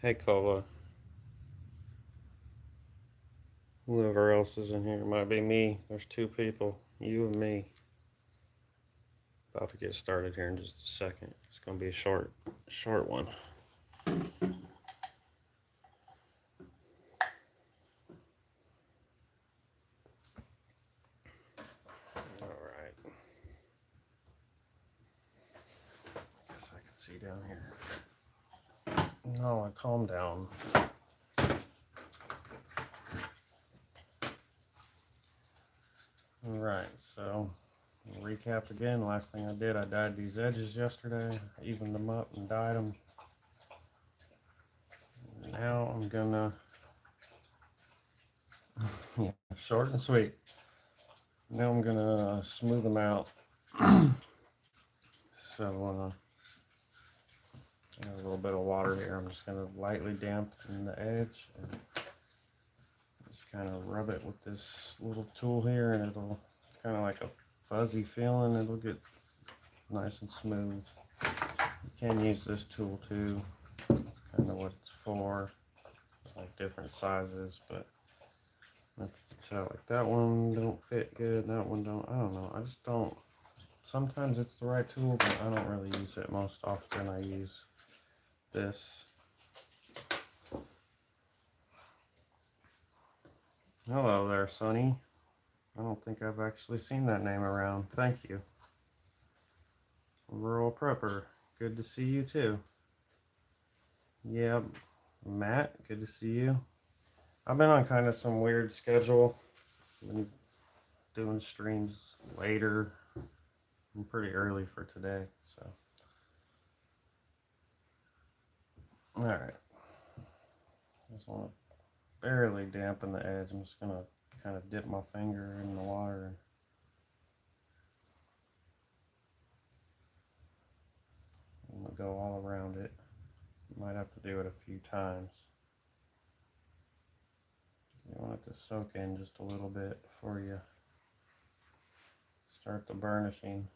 Hey, Cola. Whoever else is in here, it might be me. There's two people, you and me. About to get started here in just a second. It's gonna be a short one. All right. Guess I can see down here. No, calm down. All right. So, recap again. Last thing I did, I dyed these edges yesterday. I evened them up and dyed them. Now I'm gonna, yeah, short and sweet. Now I'm gonna smooth them out. So, a little bit of water here. I'm just going to lightly dampen the edge and just kind of rub it with this little tool here, and it's kind of like a fuzzy feeling. It'll get nice and smooth. You can use this tool too. It's kind of what it's for. It's like different sizes, but I can tell like that one don't fit good. That one don't. I don't know. I just don't. Sometimes it's the right tool, but I don't really use it. Most often I use this. Hello there, Sonny. I don't think I've actually seen that name around. Thank you. Rural Prepper. Good to see you too. Yep. Matt, good to see you. I've been on kind of some weird schedule. Been doing streams later. I'm pretty early for today, so. Alright. Just want to barely dampen the edge. I'm just going to kind of dip my finger in the water. I'm going to go all around it. Might have to do it a few times. You want it to soak in just a little bit before you start the burnishing.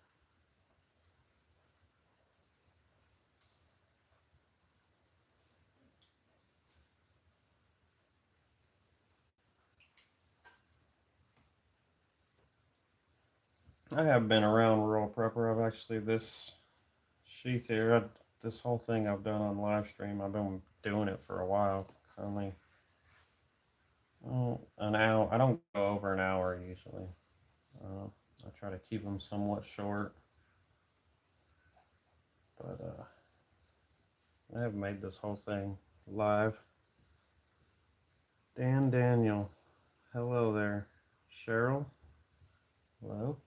I have been around Rural Prepper. I've actually, this sheath here, this whole thing I've done on live stream, I've been doing it for a while. It's only an hour. I don't go over an hour usually. I try to keep them somewhat short. But I have made this whole thing live. Dan Daniel. Hello there. Cheryl. Hello.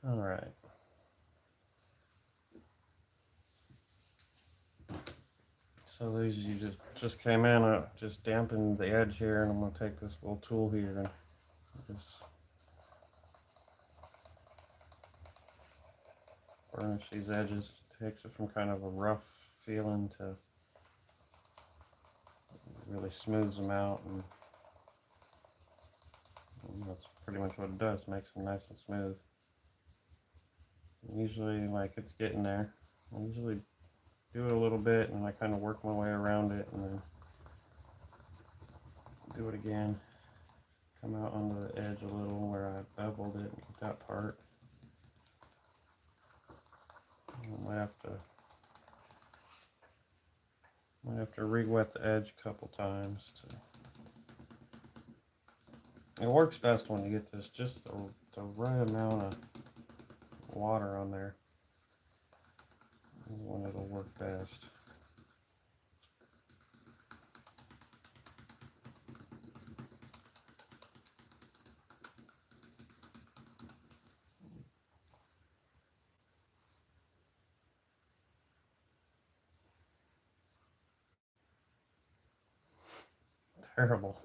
All right. So these you just came in, I just dampened the edge here, and I'm gonna take this little tool here and just burnish these edges. Takes it from kind of a rough feeling to really smooths them out, and that's pretty much what it does, makes them nice and smooth. Usually, like, it's getting there. I usually do it a little bit, and I kind of work my way around it, and then do it again. Come out onto the edge a little where I beveled it and get that part. I might have to re-wet the edge a couple times. It works best when you get this just the right amount of water on there. Is when it'll work best. Terrible.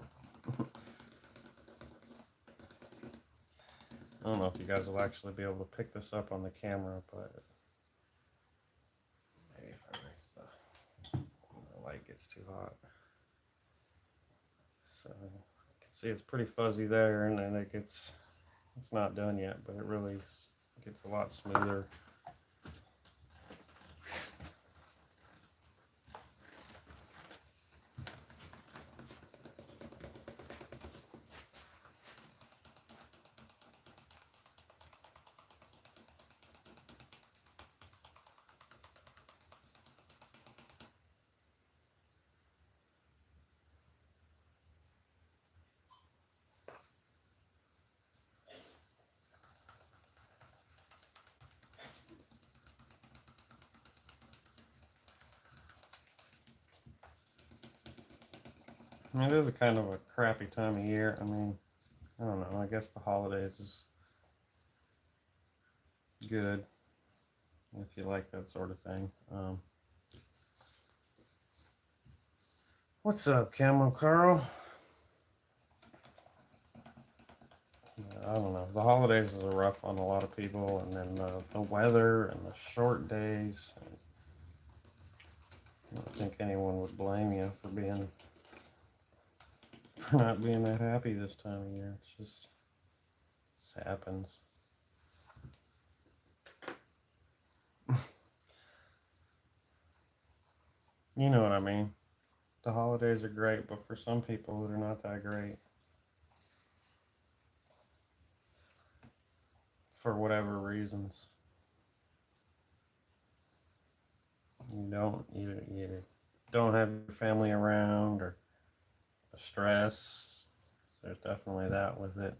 don't know if you guys will actually be able to pick this up on the camera, but maybe if I raise the light gets too hot. So you can see it's pretty fuzzy there, and then it's not done yet, but it really gets a lot smoother. It is a kind of a crappy time of year. I mean, I don't know. I guess the holidays is good if you like that sort of thing. What's up, Camo Carl? I don't know. The holidays is rough on a lot of people, and then the weather and the short days. I don't think anyone would blame you for not being that happy this time of year. It just happens. You know what I mean? The holidays are great, but for some people, they're not that great. For whatever reasons. You don't have your family around, or the stress. There's definitely that with it.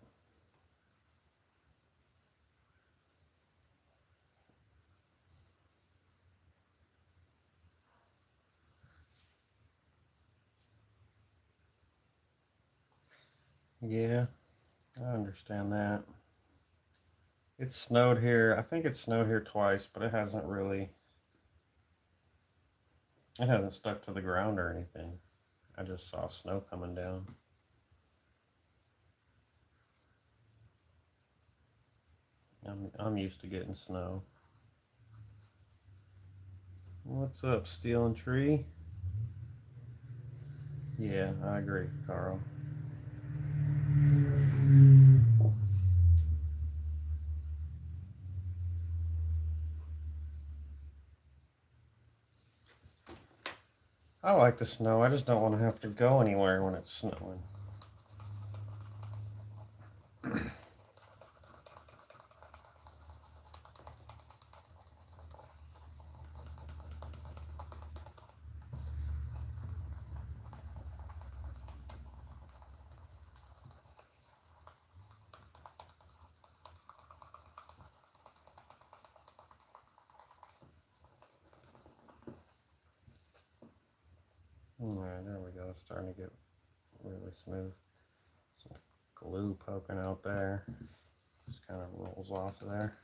Yeah, I understand that. It snowed here. I think it snowed here twice, but it hasn't stuck to the ground or anything. I just saw snow coming down. I'm used to getting snow. What's up, Steel and Tree? Yeah, I agree, Carl. I like the snow. I just don't want to have to go anywhere when it's snowing. Alright, there we go. It's starting to get really smooth. Some glue poking out there. Just kind of rolls off of there.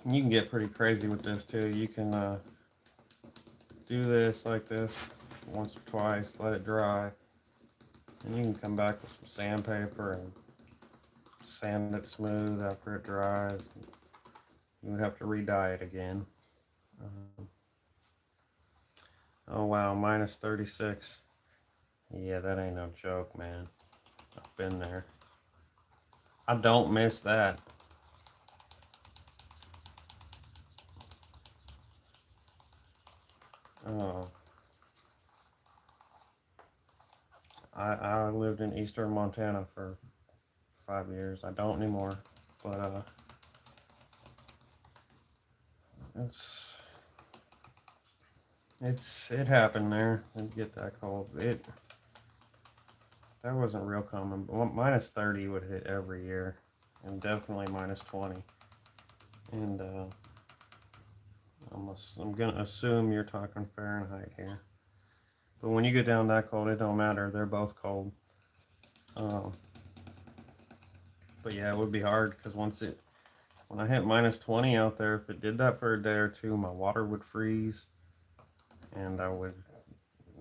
You can get pretty crazy with this too. You can do this like this once or twice, let it dry, and you can come back with some sandpaper and sand it smooth after it dries. You would have to re-dye it again. Oh wow, minus 36. Yeah, that ain't no joke, man. I've been there. I don't miss that. Oh, I lived in eastern Montana for 5 years. I don't anymore, but it's it happened there. It get that cold. That wasn't real common. But minus 30 would hit every year, and definitely minus 20. And I'm gonna assume you're talking Fahrenheit here. But when you get down that cold, it don't matter. They're both cold. Um, but yeah, it would be hard because when I hit minus 20 out there, if it did that for a day or two, my water would freeze, and I would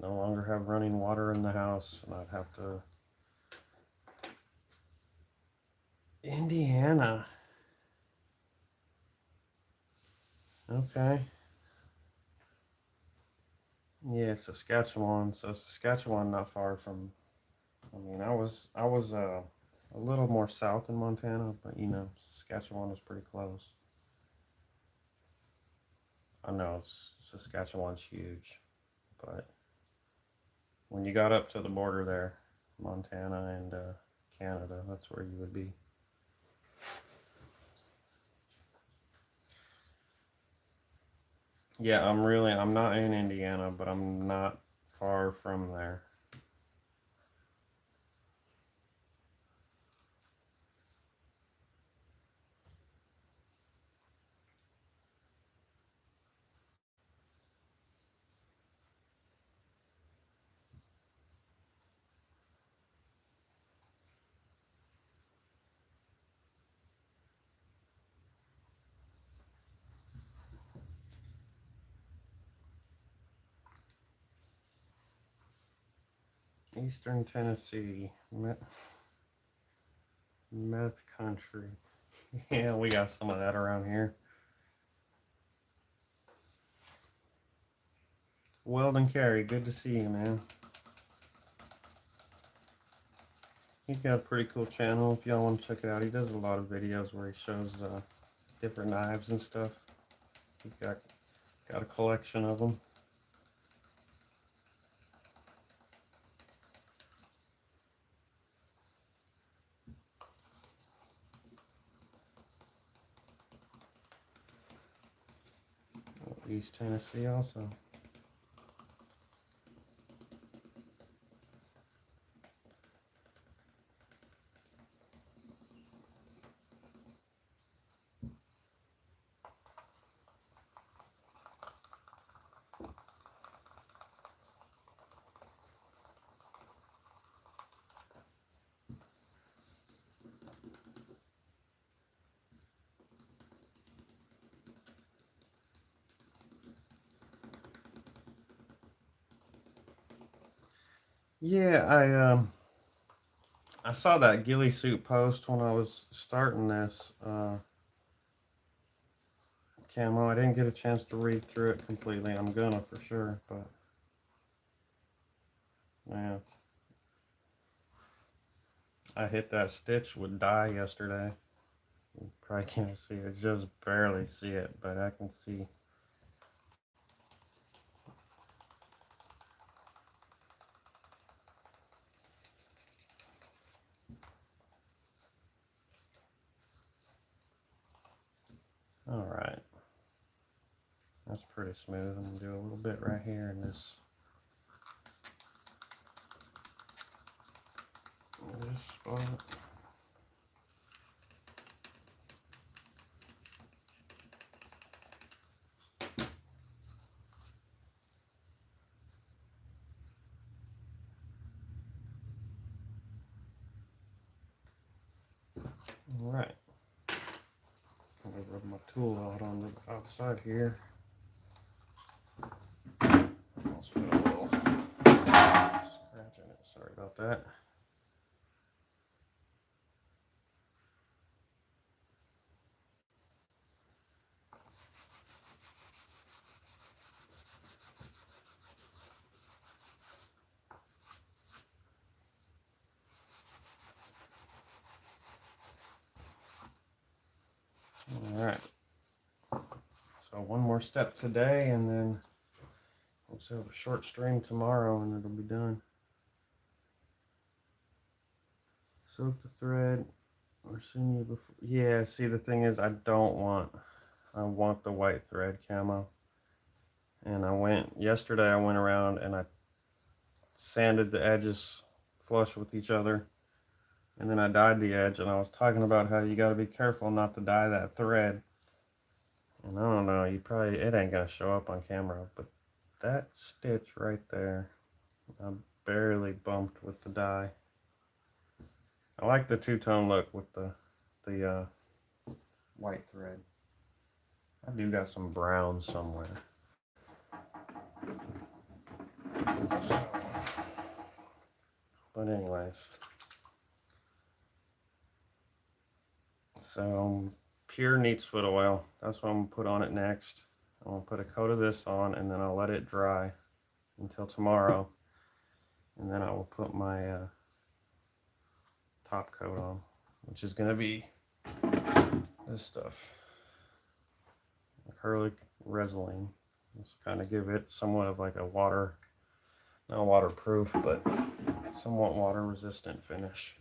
no longer have running water in the house, and I'd have to Indiana. Okay. Yeah, Saskatchewan. So Saskatchewan not far from, I mean, I was a little more south in Montana, but you know, Saskatchewan was pretty close. I know Saskatchewan's huge, but when you got up to the border there, Montana and Canada, that's where you would be. Yeah, I'm not in Indiana, but I'm not far from there. Eastern Tennessee, meth country. Yeah, we got some of that around here. Weldon Carey, good to see you, man. He's got a pretty cool channel if y'all want to check it out. He does a lot of videos where he shows different knives and stuff. He's got a collection of them. East Tennessee also. Yeah, I saw that ghillie suit post when I was starting this camo. I didn't get a chance to read through it completely. I'm gonna for sure, but yeah, I hit that stitch with dye yesterday. You probably can't see it, just barely see it, but I can see. All right, that's pretty smooth. I'm gonna do a little bit right here in this spot. All right, I'm gonna rub my tool out on the outside here. Almost put a little scratch in it. Sorry about that. All right. So one more step today, and then we'll just have a short stream tomorrow, and it'll be done. Soak the thread or sinew before. Yeah. See, the thing is, I want the white thread camo. And yesterday. I went around and I sanded the edges flush with each other, and then I dyed the edge. And I was talking about how you got to be careful not to dye that thread. And I don't know, it ain't gonna show up on camera, but that stitch right there, I barely bumped with the dye. I like the two-tone look with the white thread. I do got some brown somewhere. So, but anyways, some pure neat's foot oil. That's what I'm going to put on it next. I'm going to put a coat of this on, and then I'll let it dry until tomorrow. And then I will put my top coat on, which is going to be this stuff, acrylic resin. Just kind of give it somewhat of like a not waterproof, but somewhat water resistant finish.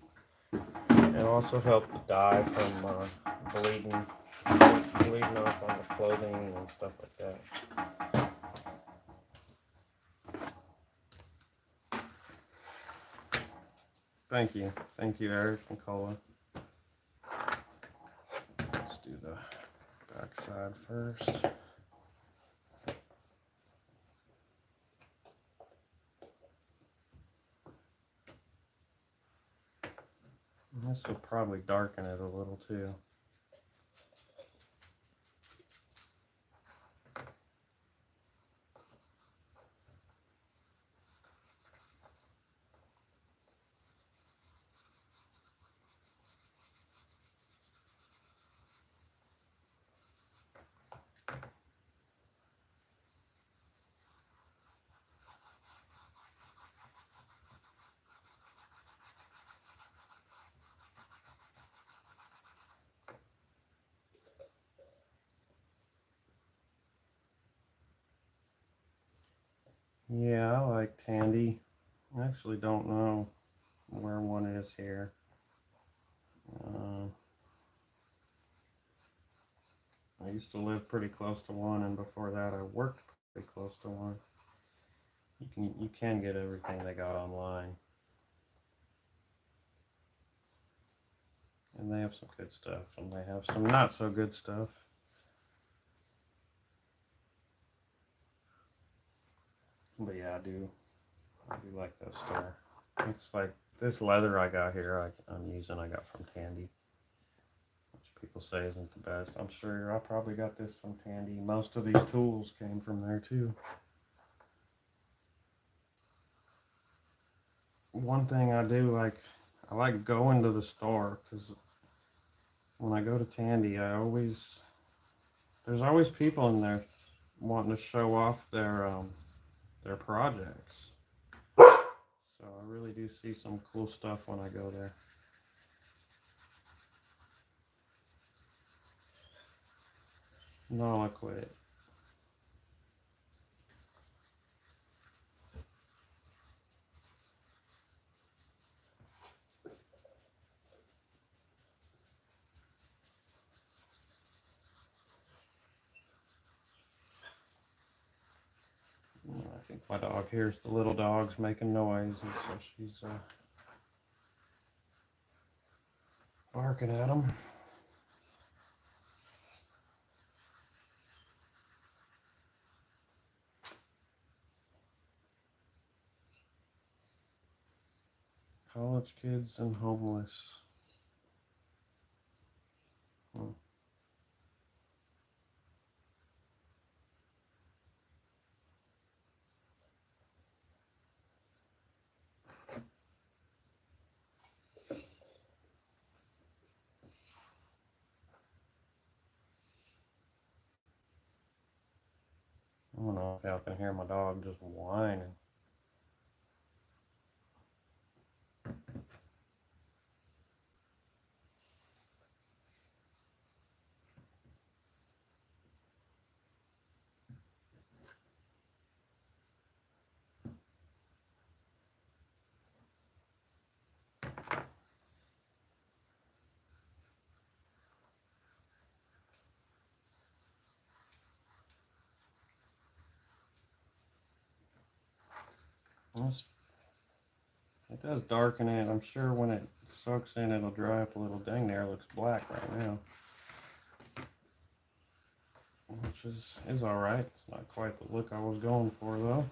It'll also help the dye from bleeding off on the clothing and stuff like that. Thank you, Eric and Cola. Let's do the back side first. This will probably darken it a little too. Yeah, I like Tandy. I actually don't know where one is here. I used to live pretty close to one, and before that I worked pretty close to one. You can get everything they got online. And they have some good stuff, and they have some not so good stuff. But yeah, I do like that store. It's like this leather I got here, I'm using, I got from Tandy, which people say isn't the best. I'm sure I probably got this from Tandy. Most of these tools came from there too. One thing I do like, I like going to the store, because when I go to Tandy, there's always people in there wanting to show off their projects. So I really do see some cool stuff when I go there. No, I quit. I think my dog hears the little dogs making noise, and so she's barking at them. College kids and homeless. I don't know if y'all can hear my dog just whining. It does darken it. I'm sure when it soaks in, it'll dry up a little. Dang, there, it looks black right now. Which is alright. It's not quite the look I was going for, though.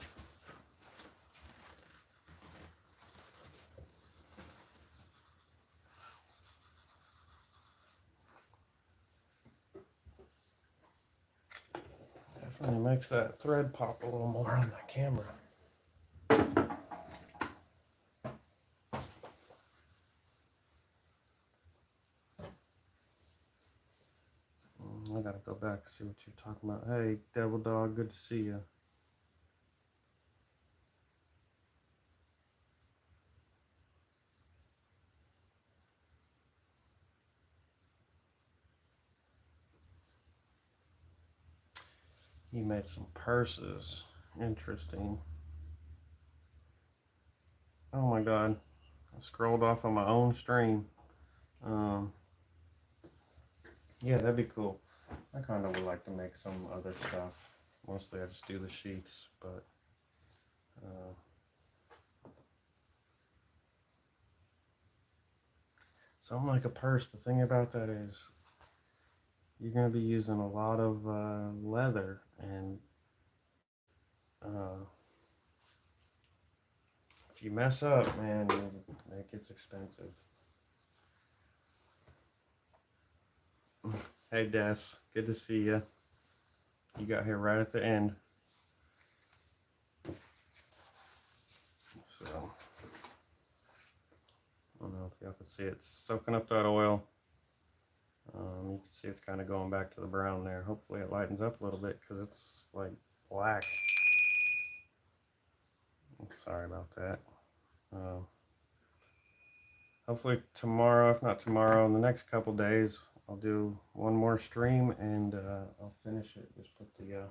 Definitely makes that thread pop a little more on that camera. might go back and see what you're talking about. Hey, Devil Dog, good to see you. You made some purses. Interesting. Oh my god. I scrolled off on my own stream. Yeah, that'd be cool. I kind of would like to make some other stuff. Mostly I just do the sheaths, but something like a purse. The thing about that is you're going to be using a lot of leather, and uh, if you mess up, man, it gets expensive. Hey, Des, good to see you. You got here right at the end. So, I don't know if y'all can see it. It's soaking up that oil. You can see it's kind of going back to the brown there. Hopefully it lightens up a little bit because it's like black. Sorry about that. Hopefully tomorrow, if not tomorrow, in the next couple days, I'll do one more stream and I'll finish it. Just put the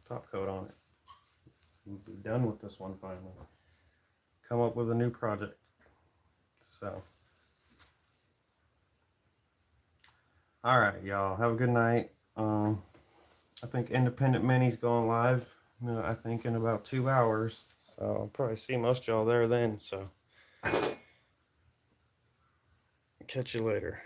top coat on it. We'll be done with this one finally. Come up with a new project. So, all right, y'all. Have a good night. I think Independent Mini's going live. I think in about 2 hours. So I'll probably see most of y'all there then. So catch you later.